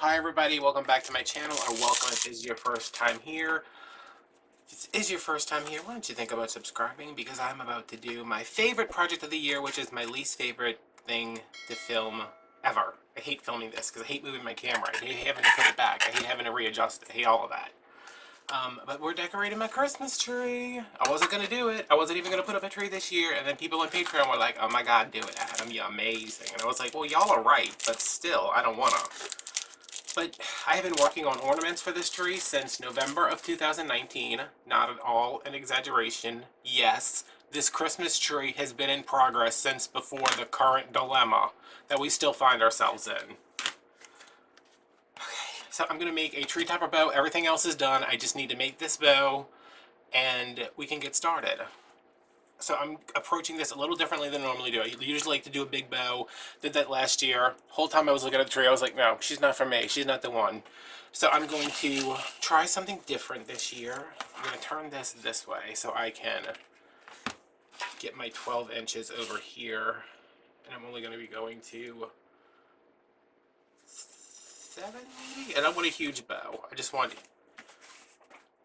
Hi everybody, welcome back to my channel, or welcome if this is your first time here. If this is your first time here, why don't you think about subscribing, because I'm about to do my favorite project of the year, which is my least favorite thing to film ever. I hate filming this, because I hate moving my camera, I hate having to put it back, I hate having to readjust it, I hate all of that. But we're decorating my Christmas tree. I wasn't going to do it. I wasn't even going to put up a tree this year, and then people on Patreon were like, oh my god, do it, Adam, you're amazing. And I was like, well, y'all are right, but still, I don't want to. But I have been working on ornaments for this tree since November of 2019. Not at all an exaggeration. Yes, this Christmas tree has been in progress since before the current dilemma that we still find ourselves in. So I'm going to make a tree topper bow. Everything else is done. I just need to make this bow and we can get started. So I'm approaching this a little differently than I normally do. I usually like to do a big bow. Did that last year. Whole time I was looking at the tree, I was like, no, she's not for me. She's not the one. So I'm going to try something different this year. I'm going to turn this way so I can get my 12 inches over here. And I'm only going to be going to 7 maybe? I don't want a huge bow. I just want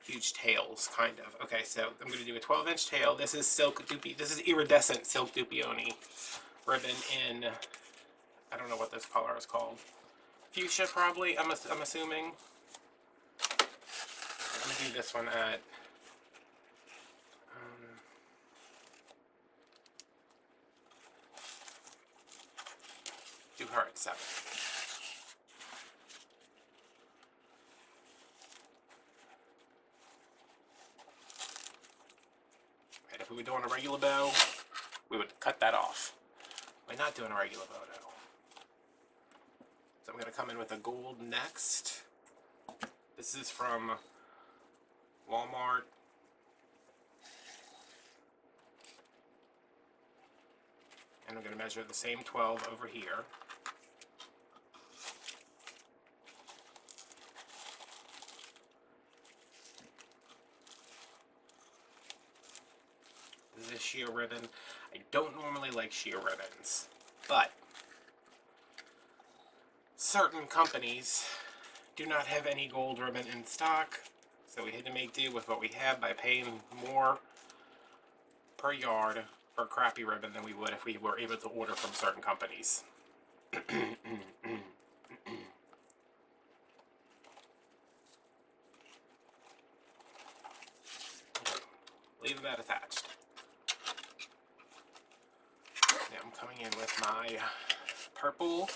huge tails, kind of. Okay, so I'm going to do a 12-inch tail. This is silk dupi. This is iridescent silk dupioni ribbon in, I don't know what this color is called. Fuchsia, probably, I'm assuming. I'm going to do this one at do her at 7. Right, if we were doing a regular bow, we would cut that off. We're not doing a regular bow, though. So I'm going to come in with a gold next. This is from Walmart. And I'm going to measure the same 12 over here. This is a sheer ribbon. I don't normally like sheer ribbons, but certain companies do not have any gold ribbon in stock, so we had to make do with what we have by paying more per yard for crappy ribbon than we would if we were able to order from certain companies. Leave that attached. Now I'm coming in with my purple.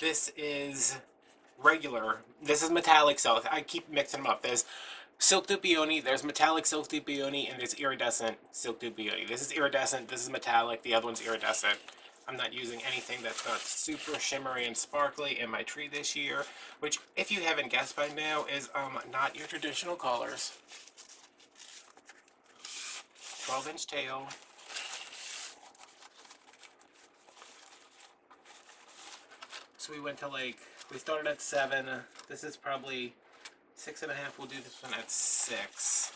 This is regular. This is metallic silk. I keep mixing them up. There's silk dupioni, there's metallic silk dupioni, and there's iridescent silk dupioni. This is iridescent, this is metallic, the other one's iridescent. I'm not using anything that's not super shimmery and sparkly in my tree this year, which, if you haven't guessed by now, is not your traditional colors. 12-inch tail. So we went to we started at 7. This is probably 6.5. We'll do this one at 6.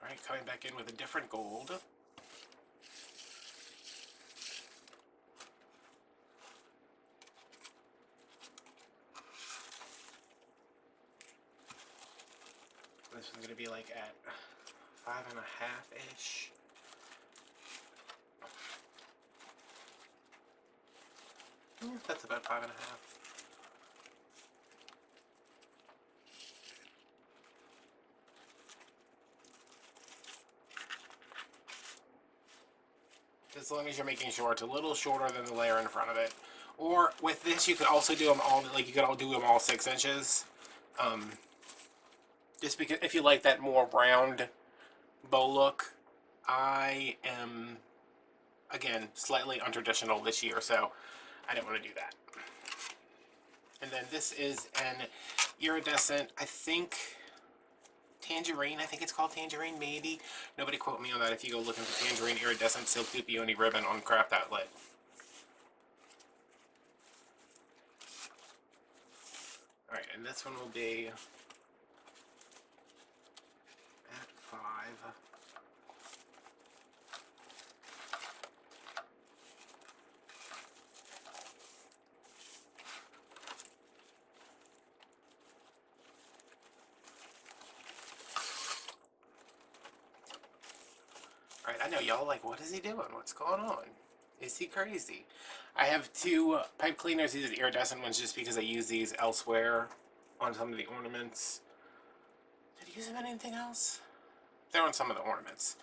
Alright, coming back in with a different gold. This one's going to be like at 5.5-ish. Yeah, that's about 5.5. As long as you're making sure it's a little shorter than the layer in front of it. Or with this, you could also do them all, you could all do them all 6 inches. Just because if you like that more round bow look. I am, again, slightly untraditional this year, so I didn't want to do that. And then this is an iridescent, I think, tangerine. I think it's called tangerine, maybe. Nobody quote me on that if you go looking for tangerine iridescent silk dupioni ribbon on Craft Outlet. Alright, and this one will be at 5. Alright, I know y'all like, what is he doing? What's going on? Is he crazy? I have 2 pipe cleaners. These are the iridescent ones just because I use these elsewhere on some of the ornaments. Did I use them on anything else? They're on some of the ornaments.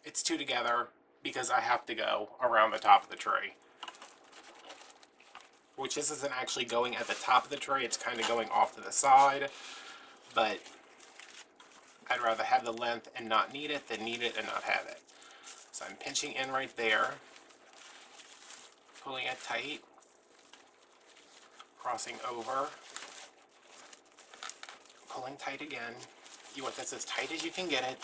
It's 2 together because I have to go around the top of the tree. Which this isn't actually going at the top of the tree, it's kind of going off to the side. But I'd rather have the length and not need it than need it and not have it. So I'm pinching in right there, pulling it tight, crossing over, pulling tight again. You want this as tight as you can get it.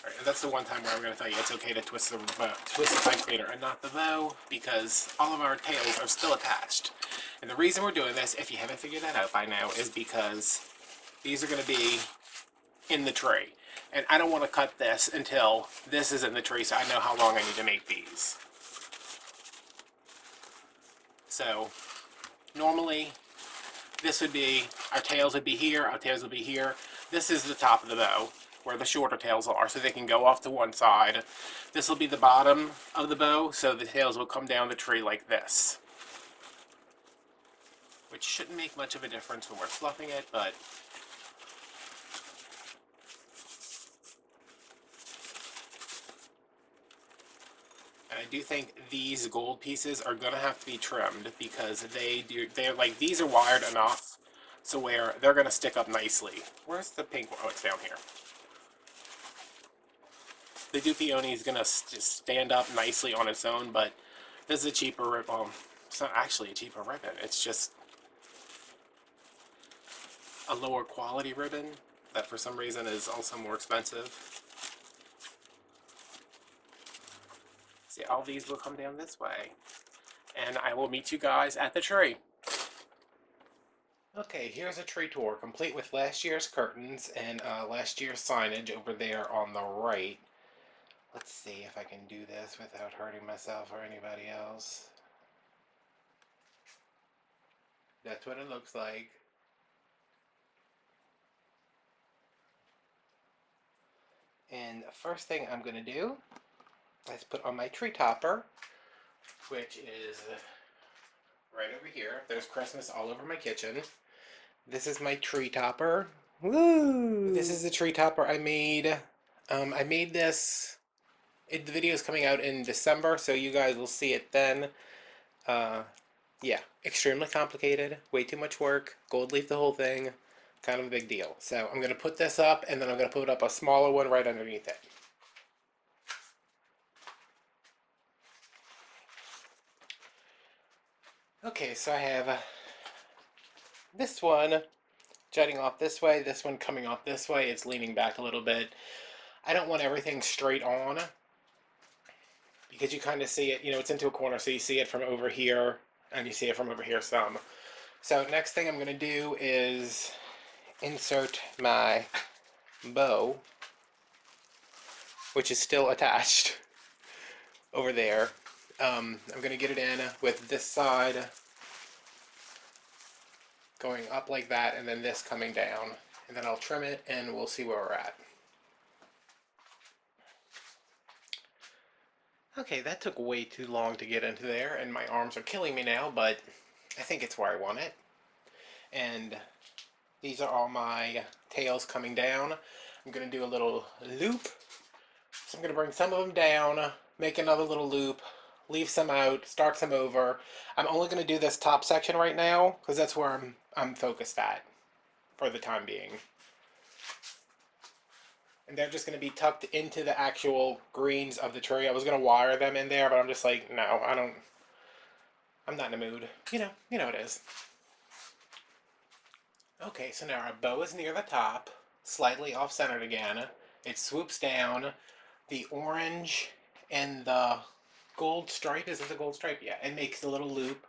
Alright, and that's the one time where I'm going to tell you it's okay to twist the pipe cleaner and not the bow, because all of our tails are still attached. And the reason we're doing this, if you haven't figured that out by now, is because these are going to be in the tree. And I don't want to cut this until this is in the tree, so I know how long I need to make these. So, normally, this would be, our tails would be here, our tails would be here. This is the top of the bow, where the shorter tails are, so they can go off to one side. This will be the bottom of the bow, so the tails will come down the tree like this. Which shouldn't make much of a difference when we're fluffing it, but and I do think these gold pieces are gonna have to be trimmed because they're like, these are wired enough so where they're gonna stick up nicely. Where's the pink one? Oh, it's down here. The Dupioni is gonna just stand up nicely on its own, but this is a cheaper ribbon. Well, it's not actually a cheaper ribbon. It's just a lower quality ribbon that for some reason is also more expensive. See, all these will come down this way. And I will meet you guys at the tree. Okay, here's a tree tour, complete with last year's curtains and last year's signage over there on the right. Let's see if I can do this without hurting myself or anybody else. That's what it looks like. And the first thing I'm going to do is put on my tree topper, which is right over here. There's Christmas all over my kitchen. This is my tree topper. Woo! This is the tree topper I made. I made this. The video is coming out in December, so you guys will see it then. Yeah, extremely complicated. Way too much work. Gold leaf the whole thing. Kind of a big deal. So I'm going to put this up, and then I'm going to put up a smaller one right underneath it. Okay, so I have this one jutting off this way, this one coming off this way. It's leaning back a little bit. I don't want everything straight on because you kind of see it, you know, it's into a corner, so you see it from over here and you see it from over here some. So next thing I'm going to do is insert my bow, which is still attached over there. I'm going to get it in with this side going up like that, and then this coming down, and then I'll trim it and we'll see where we're at. Okay, that took way too long to get into there, and my arms are killing me now, but I think it's where I want it. And these are all my tails coming down. I'm going to do a little loop. So I'm going to bring some of them down, make another little loop, leave some out, start some over. I'm only going to do this top section right now because that's where I'm focused at for the time being. And they're just going to be tucked into the actual greens of the tree. I was going to wire them in there, but I'm just like, no, I'm not in the mood. You know it is. Okay, so now our bow is near the top, slightly off-centered again. It swoops down. The orange and the gold stripe, is it the gold stripe? Yeah, it makes a little loop,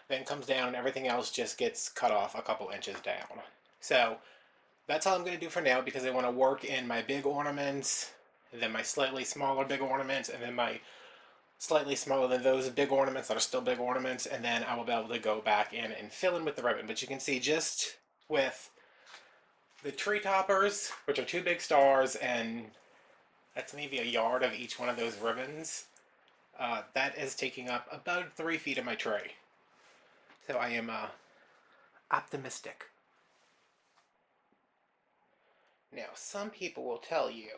then comes down, and everything else just gets cut off a couple inches down. So that's all I'm going to do for now because I want to work in my big ornaments, and then my slightly smaller big ornaments, and then my slightly smaller than those big ornaments that are still big ornaments, and then I will be able to go back in and fill in with the ribbon. But you can see just with the tree toppers, which are two big stars, and that's maybe a yard of each one of those ribbons, that is taking up about 3 feet of my tray. So I am optimistic. Now, some people will tell you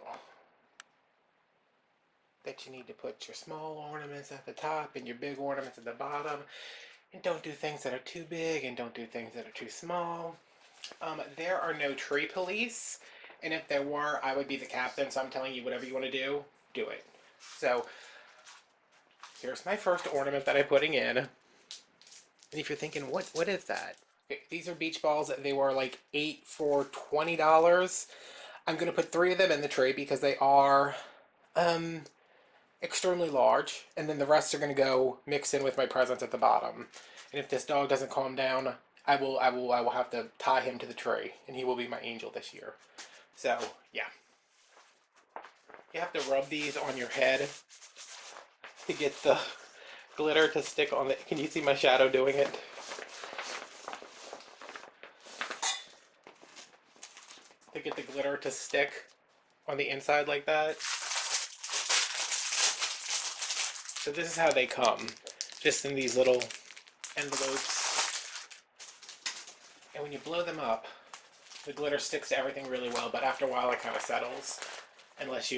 that you need to put your small ornaments at the top and your big ornaments at the bottom, and don't do things that are too big and don't do things that are too small. There are no tree police, and if there were, I would be the captain, so I'm telling you whatever you want to do it. So, here's my first ornament that I'm putting in. And if you're thinking, what is that? Okay, these are beach balls. They were like 8 for $20. I'm going to put 3 of them in the tray because they are extremely large, and then the rest are going to go mix in with my presents at the bottom. And if this dog doesn't calm down, I will have to tie him to the tree, and he will be my angel this year. So yeah, you have to rub these on your head to get the glitter to stick on the. Can you see my shadow doing it? To get the glitter to stick on the inside like that. So this is how they come, just in these little envelopes. And when you blow them up, the glitter sticks to everything really well, but after a while it kind of settles. If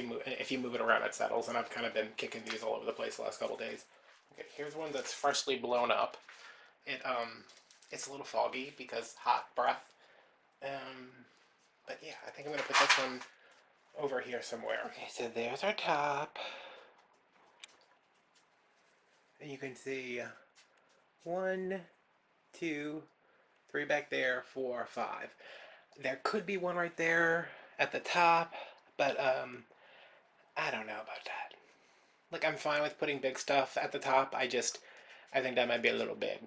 you move it around, it settles, and I've kind of been kicking these all over the place the last couple days. Okay, here's one that's freshly blown up. It's a little foggy because hot breath. But yeah, I think I'm gonna put this one over here somewhere. Okay, so there's our top. And you can see 1, 2, 3 back there, 4, 5. There could be one right there at the top, but I don't know about that. Like, I'm fine with putting big stuff at the top. I think that might be a little big.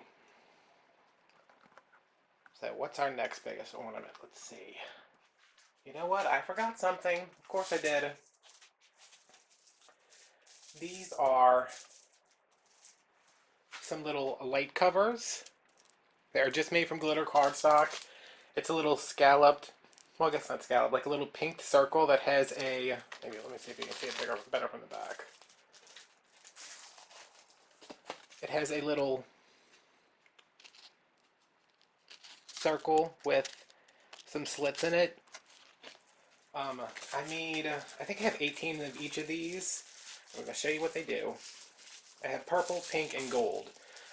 So what's our next biggest ornament? Let's see. You know what? I forgot something. Of course I did. These are some little light covers. They're just made from glitter cardstock. It's a little scalloped, well, I guess not scalloped, like a little pink circle that has a, maybe let me see if you can see it better from the back. It has a little circle with some slits in it. I think I have 18 of each of these. I'm going to show you what they do. I have purple, pink, and gold.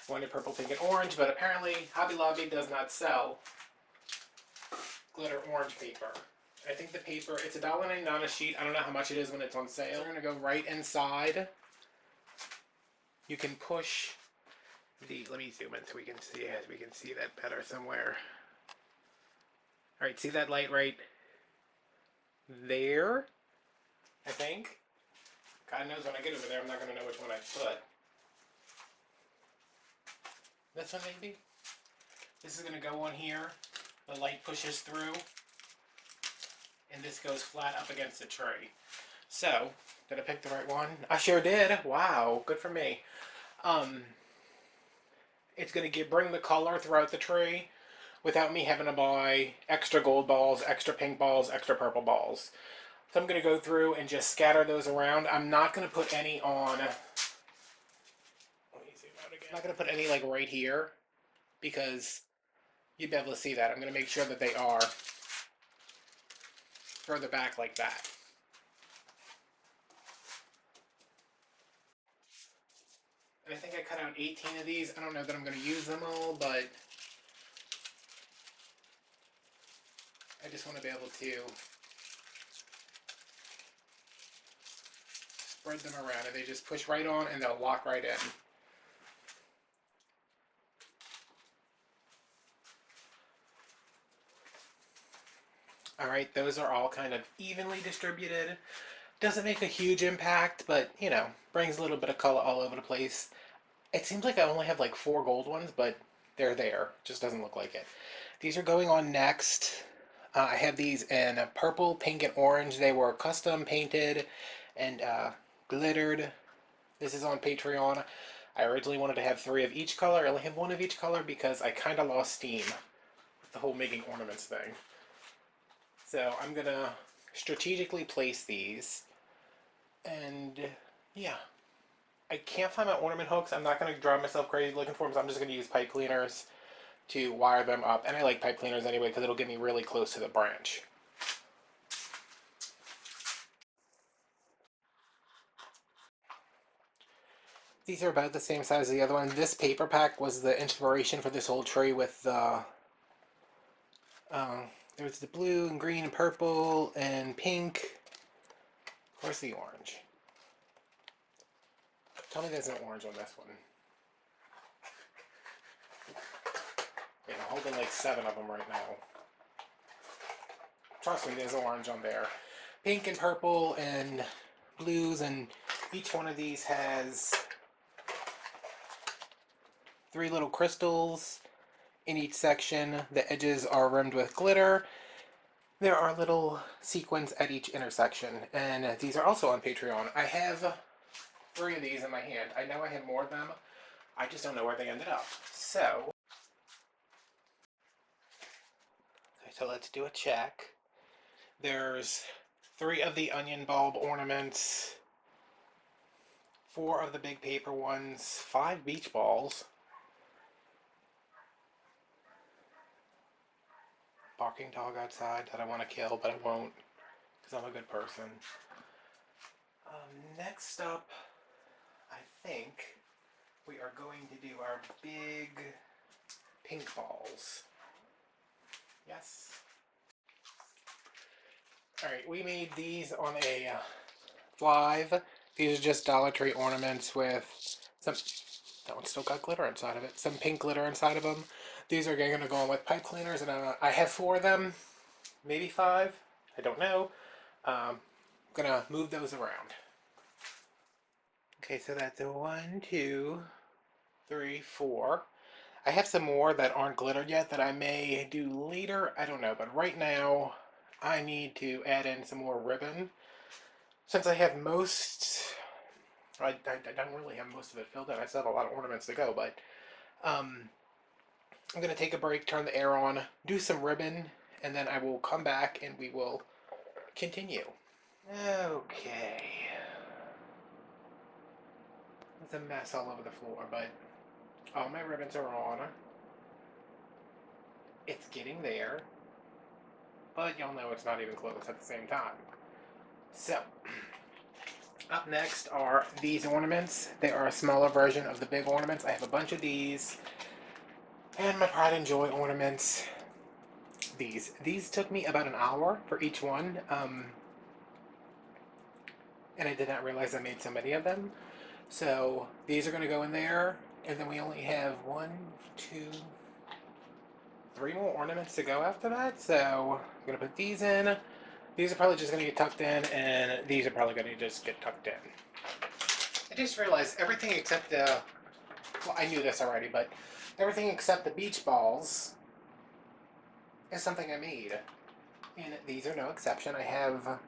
I wanted purple, pink, and orange, but apparently Hobby Lobby does not sell glitter orange paper. I think the paper, it's $1.99 a sheet. I don't know how much it is when it's on sale. We're going to go right inside. You can push let me zoom in so we can see that better somewhere. Alright, see that light right there? I think. God knows when I get over there, I'm not going to know which one I put. This one maybe? This is going to go on here. The light pushes through. And this goes flat up against the tree. So, did I pick the right one? I sure did. Wow, good for me. It's going to bring the color throughout the tree without me having to buy extra gold balls, extra pink balls, extra purple balls. So I'm going to go through and just scatter those around. I'm not going to put any on, let me zoom out again. I'm not going to put any like right here because you'd be able to see that. I'm going to make sure that they are further back like that. And I think I cut out 18 of these. I don't know that I'm going to use them all, but I just want to be able to spread them around, and they just push right on and they'll lock right in. Alright, those are all kind of evenly distributed. Doesn't make a huge impact, but, you know, brings a little bit of color all over the place. It seems like I only have like 4 gold ones, but they're there. Just doesn't look like it. These are going on next. I have these in purple, pink, and orange. They were custom painted and glittered. This is on Patreon. I originally wanted to have 3 of each color. I only have 1 of each color because I kind of lost steam with the whole making ornaments thing. So I'm going to strategically place these. And yeah. I can't find my ornament hooks. I'm not going to drive myself crazy looking for them, so I'm just going to use pipe cleaners to wire them up. And I like pipe cleaners anyway because it'll get me really close to the branch. These are about the same size as the other one. This paper pack was the inspiration for this whole tree with the... there's the blue and green and purple and pink. Where's the orange? Tell me there's an orange on this one. Yeah, I'm holding like 7 of them right now. Trust me, there's orange on there. Pink and purple and blues, and each one of these has 3 little crystals in each section. The edges are rimmed with glitter. There are little sequins at each intersection, and these are also on Patreon. I have 3 of these in my hand. I know I have more of them. I just don't know where they ended up. So let's do a check. There's 3 of the onion bulb ornaments, 4 of the big paper ones, 5 beach balls, barking dog outside that I want to kill, but I won't because I'm a good person. Next up, I think we are going to do our big pink balls. Yes. Alright, we made these on a live. These are just Dollar Tree ornaments with some... That one's still got glitter inside of it. Some pink glitter inside of them. These are going to go on with pipe cleaners, and I have 4 of them. Maybe 5. I don't know. I'm going to move those around. Okay, so that's a 1, 2, 3, 4. I have some more that aren't glittered yet that I may do later. I don't know, but right now I need to add in some more ribbon. Since I have most... I don't really have most of it filled in. I still have a lot of ornaments to go, but I'm going to take a break, turn the air on, do some ribbon, and then I will come back and we will continue. Okay. There's a mess all over the floor, but all my ribbons are on. It's getting there, but y'all know it's not even close at the same time. So, up next are these ornaments. They are a smaller version of the big ornaments. I have a bunch of these. And my Pride and Joy ornaments. These took me about an hour for each one. And I did not realize I made so many of them. So these are going to go in there. And then we only have 1, 2, 3 more ornaments to go after that. So I'm going to put these in. These are probably just going to get tucked in. And these are probably going to just get tucked in. I just realized everything except the... Well, I knew this already, but everything except the beach balls is something I made. And these are no exception. I have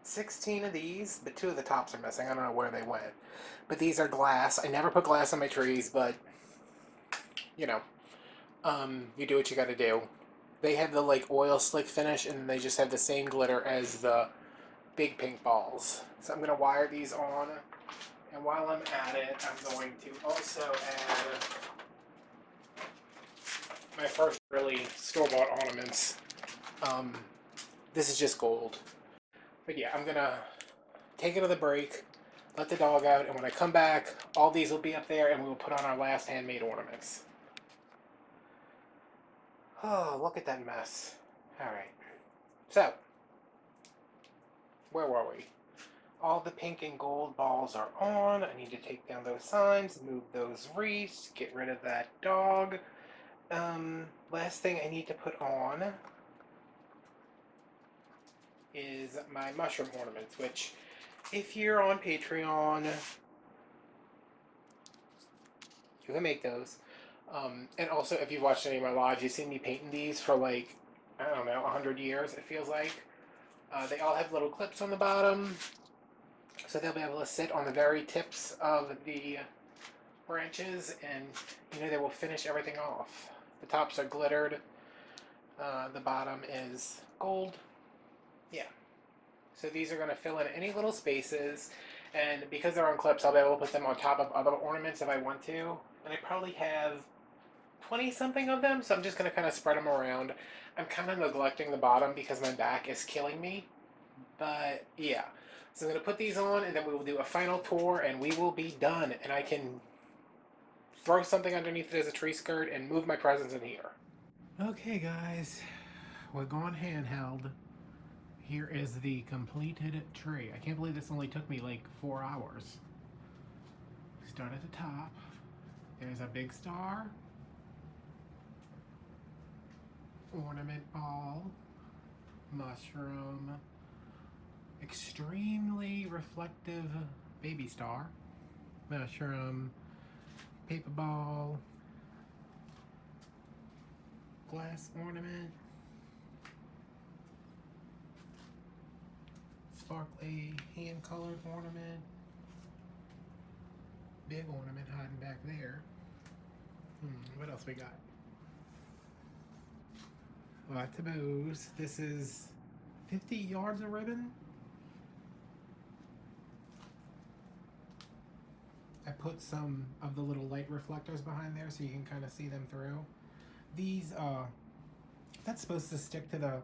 16 of these, but 2 of the tops are missing. I don't know where they went. But these are glass. I never put glass on my trees, but you know, you do what you gotta do. They have the like oil slick finish, and they just have the same glitter as the big pink balls. So I'm gonna wire these on, and while I'm at it, I'm going to also add my first really store-bought ornaments. This is just gold. But yeah, I'm gonna take another break, let the dog out, and when I come back, all these will be up there and we will put on our last handmade ornaments. Oh, look at that mess. Alright. So, where were we? All the pink and gold balls are on. I need to take down those signs, move those wreaths, get rid of that dog. Last thing I need to put on is my mushroom ornaments, which, if you're on Patreon, you can make those. And also, if you've watched any of my lives, you've seen me painting these for like, I don't know, 100 years, it feels like. They all have little clips on the bottom, so they'll be able to sit on the very tips of the branches, and they will finish everything off. The tops are glittered, the bottom is gold. Yeah. So these are going to fill in any little spaces, and because they're on clips, I'll be able to put them on top of other ornaments if I want to. And I probably have 20 something of them, so I'm just going to kind of spread them around. I'm kind of neglecting the bottom because my back is killing me, but yeah. So I'm going to put these on, and then we will do a final tour, and we will be done, and I can throw something underneath it as a tree skirt and move my presents in here. Okay guys, we're going handheld. Here is the completed tree. I can't believe this only took me like 4 hours. Start at the top. There's a big star. Ornament ball. Mushroom. Extremely reflective baby star. Mushroom. Paper ball. Glass ornament. Sparkly hand-colored ornament. Big ornament hiding back there. What else we got? Lots of bows. This is 50 yards of ribbon. I put some of the little light reflectors behind there so you can kind of see them through. These, that's supposed to stick to the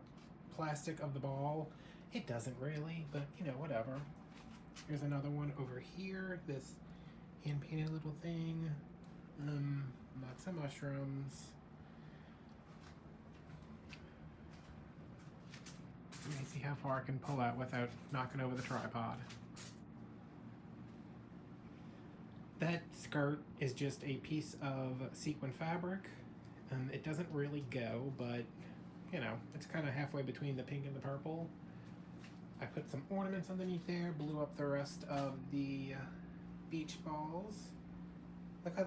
plastic of the ball. It doesn't really, but whatever. Here's another one over here. This hand-painted little thing. Lots of mushrooms. Let me see how far I can pull out without knocking over the tripod. That skirt is just a piece of sequin fabric. It doesn't really go, but it's kind of halfway between the pink and the purple. I put some ornaments underneath there, blew up the rest of the beach balls. Look how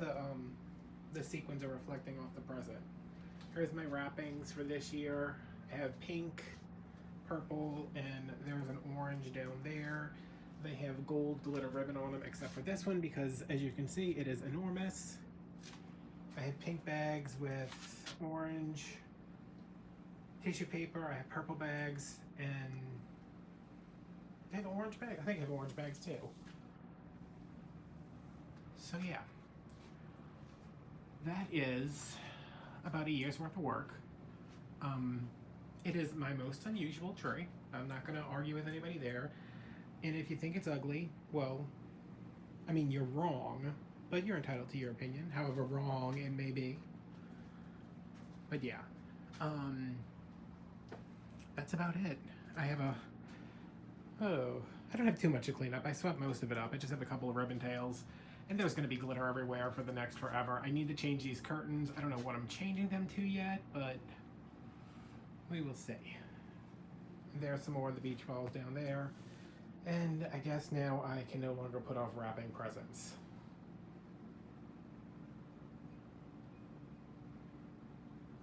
the sequins are reflecting off the present. Here's my wrappings for this year. I have pink, purple, and there's an orange down there. They have gold glitter ribbon on them, except for this one, because as you can see, it is enormous. I have pink bags with orange tissue paper. I have purple bags, and I have orange bags. I think I have orange bags too. So yeah, that is about a year's worth of work. It is my most unusual tree. I'm not going to argue with anybody there. And if you think it's ugly, well, I mean, you're wrong, but you're entitled to your opinion, however wrong it may be. But yeah, that's about it. I have I don't have too much to clean up. I swept most of it up. I just have a couple of ribbon tails, and there's going to be glitter everywhere for the next forever. I need to change these curtains. I don't know what I'm changing them to yet, but we will see. There's some more of the beach balls down there. And I guess now I can no longer put off wrapping presents.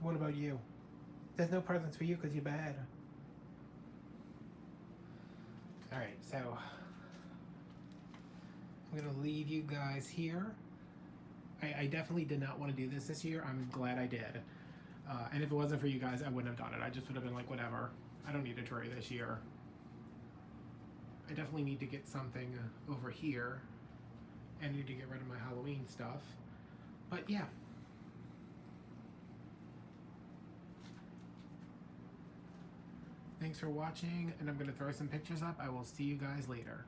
What about you? There's no presents for you because you're bad. Alright, so I'm going to leave you guys here. I definitely did not want to do this year. I'm glad I did. And if it wasn't for you guys, I wouldn't have done it. I just would have been like, whatever. I don't need a tree this year. I definitely need to get something over here. I need to get rid of my Halloween stuff. But yeah. Thanks for watching, and I'm going to throw some pictures up. I will see you guys later.